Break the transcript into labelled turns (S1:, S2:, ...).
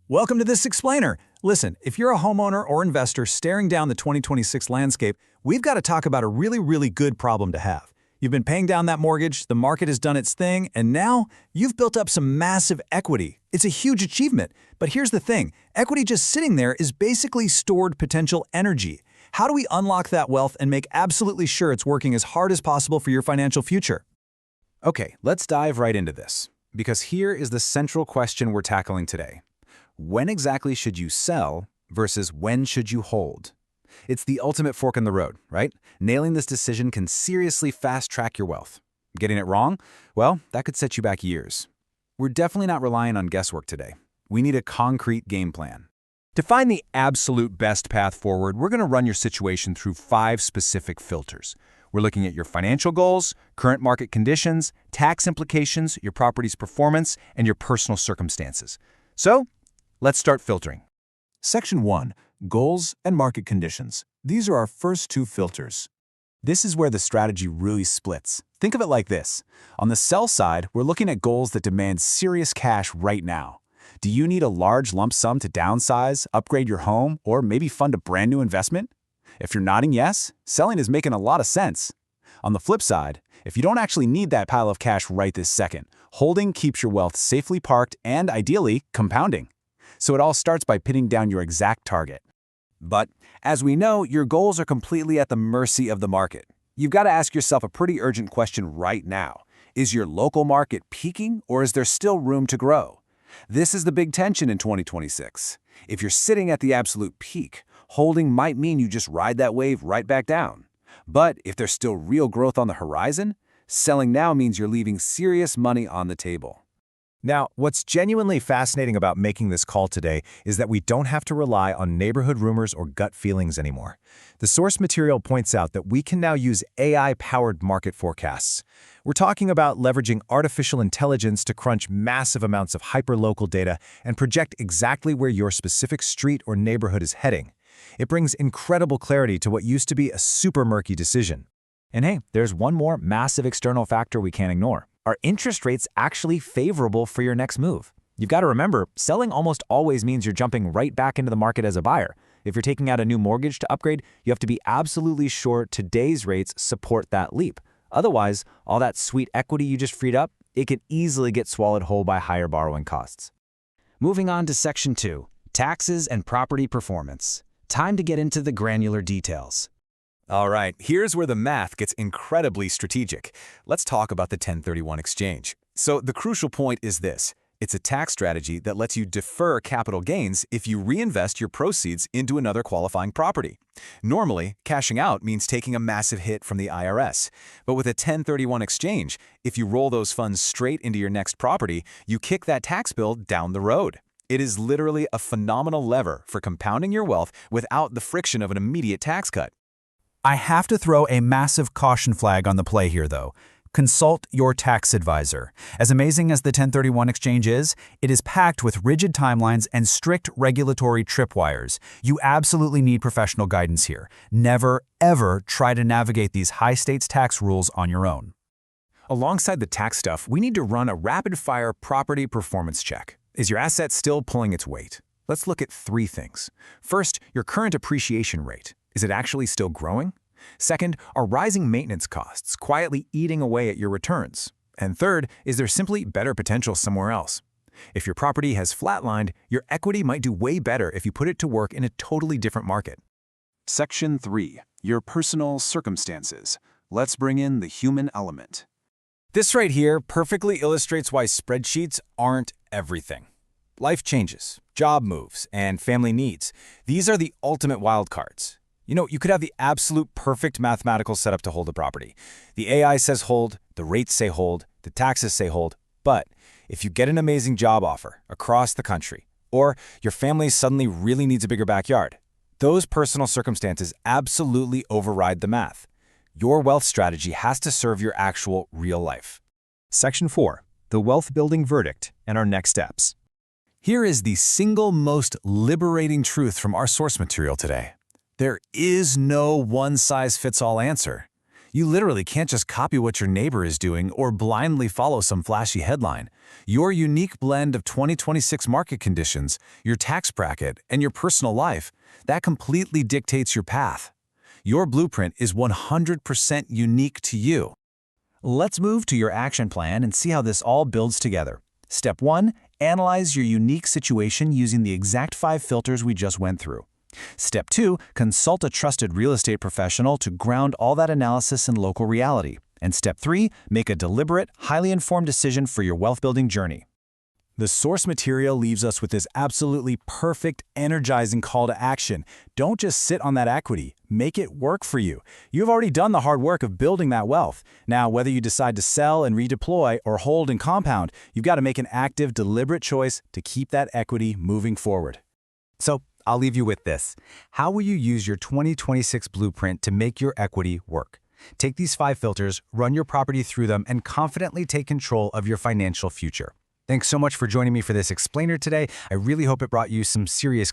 S1: Welcome to This Explainer. Listen, if you're a homeowner or investor staring down the 2026 landscape, we've got to talk about a really good problem to have. You've been paying down that mortgage, the market has done its thing, and now you've built up some massive equity. It's a huge achievement. But here's the thing, equity just sitting there is basically stored potential energy. How do we unlock that wealth and make absolutely sure it's working as hard as possible for your financial future?
S2: Okay, let's dive right into this, because here is the central question we're tackling today. When exactly should you sell versus when should you hold? It's the ultimate fork in the road, right? Nailing this decision can seriously fast-track your wealth. Getting it wrong? Well, that could set you back years. We're definitely not relying on guesswork today. We need a concrete game plan.
S3: To find the absolute best path forward, we're going to run your situation through 5 specific filters. We're looking at your financial goals, current market conditions, tax implications, your property's performance, and your personal circumstances. So, let's start filtering.
S4: Section 1. Goals and market conditions. These are our first 2 filters. This is where the strategy really splits. Think of it like this. On the sell side, we're looking at goals that demand serious cash right now. Do you need a large lump sum to downsize, upgrade your home, or maybe fund a brand new investment? If you're nodding yes, selling is making a lot of sense. On the flip side, if you don't actually need that pile of cash right this second, holding keeps your wealth safely parked and, ideally, compounding. So it all starts by pinning down your exact target.
S2: But, as we know, your goals are completely at the mercy of the market. You've got to ask yourself a pretty urgent question right now. Is your local market peaking, or is there still room to grow? This is the big tension in 2026. If you're sitting at the absolute peak, holding might mean you just ride that wave right back down. But if there's still real growth on the horizon, selling now means you're leaving serious money on the table.
S3: Now, what's genuinely fascinating about making this call today is that we don't have to rely on neighborhood rumors or gut feelings anymore. The source material points out that we can now use AI-powered market forecasts. We're talking about leveraging artificial intelligence to crunch massive amounts of hyperlocal data and project exactly where your specific street or neighborhood is heading. It brings incredible clarity to what used to be a super murky decision.
S5: And hey, there's one more massive external factor we can't ignore. Are interest rates actually favorable for your next move? You've got to remember, selling almost always means you're jumping right back into the market as a buyer. If you're taking out a new mortgage to upgrade, you have to be absolutely sure today's rates support that leap. Otherwise, all that sweet equity you just freed up, it can easily get swallowed whole by higher borrowing costs. Moving on to Section 2, Taxes and Property Performance. Time to get into the granular details.
S2: All right, here's where the math gets incredibly strategic. Let's talk about the 1031 exchange. So the crucial point is this. It's a tax strategy that lets you defer capital gains if you reinvest your proceeds into another qualifying property. Normally, cashing out means taking a massive hit from the IRS. But with a 1031 exchange, if you roll those funds straight into your next property, you kick that tax bill down the road. It is literally a phenomenal lever for compounding your wealth without the friction of an immediate tax cut.
S4: I have to throw a massive caution flag on the play here, though. Consult your tax advisor. As amazing as the 1031 exchange is, it is packed with rigid timelines and strict regulatory tripwires. You absolutely need professional guidance here. Never, ever try to navigate these high-stakes tax rules on your own.
S2: Alongside the tax stuff, we need to run a rapid-fire property performance check. Is your asset still pulling its weight? Let's look at 3 things. First, your current appreciation rate. Is it actually still growing? Second, are rising maintenance costs quietly eating away at your returns? And third, is there simply better potential somewhere else? If your property has flatlined, your equity might do way better if you put it to work in a totally different market.
S6: Section 3. Your personal circumstances. Let's bring in the human element.
S1: This right here perfectly illustrates why spreadsheets aren't everything. Life changes, job moves, and family needs. These are the ultimate wildcards. You know, you could have the absolute perfect mathematical setup to hold a property. The AI says hold, the rates say hold, the taxes say hold. But if you get an amazing job offer across the country, or your family suddenly really needs a bigger backyard, those personal circumstances absolutely override the math. Your wealth strategy has to serve your actual real life.
S3: Section 4, the wealth-building verdict and our next steps.
S1: Here is the single most liberating truth from our source material today. There is no one-size-fits-all answer.
S2: You literally can't just copy what your neighbor is doing or blindly follow some flashy headline. Your unique blend of 2026 market conditions, your tax bracket, and your personal life, that completely dictates your path. Your blueprint is 100% unique to you.
S5: Let's move to your action plan and see how this all builds together. Step 1. Analyze your unique situation using the exact 5 filters we just went through. Step 2. Consult a trusted real estate professional to ground all that analysis in local reality. And Step 3. Make a deliberate, highly informed decision for your wealth-building journey.
S1: The source material leaves us with this absolutely perfect, energizing call to action. Don't just sit on that equity. Make it work for you. You've already done the hard work of building that wealth. Now, whether you decide to sell and redeploy or hold and compound, you've got to make an active, deliberate choice to keep that equity moving forward.
S3: So, I'll leave you with this. How will you use your 2026 blueprint to make your equity work? Take these 5 filters, run your property through them, and confidently take control of your financial future. Thanks so much for joining me for this explainer today. I really hope it brought you some serious clarity.